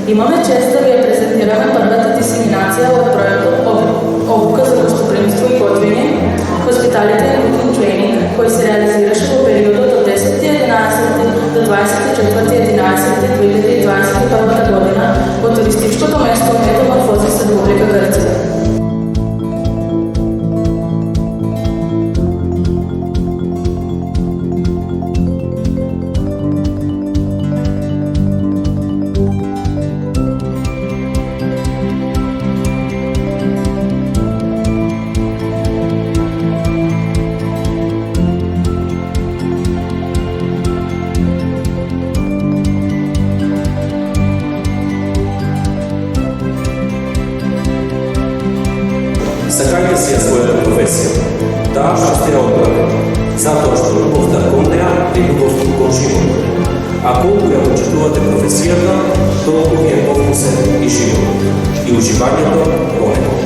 Имаме чест да ви я презентираме първата дисеминация от проекта Обука за гостоприемство и готвене, Hospitality and Cooking Training, който се реализираше в периода от 10.11 до 24.11.2021 година от туристическото место Метаморфозис, Република Гърция. Сакајте си ја својата професија. Таа што сте ја одбрали, затоа што љубовта кон неа е љубов кон животот. А колку ја почитувате професијата, толку ви е повкусен и живот. И уживањето во него.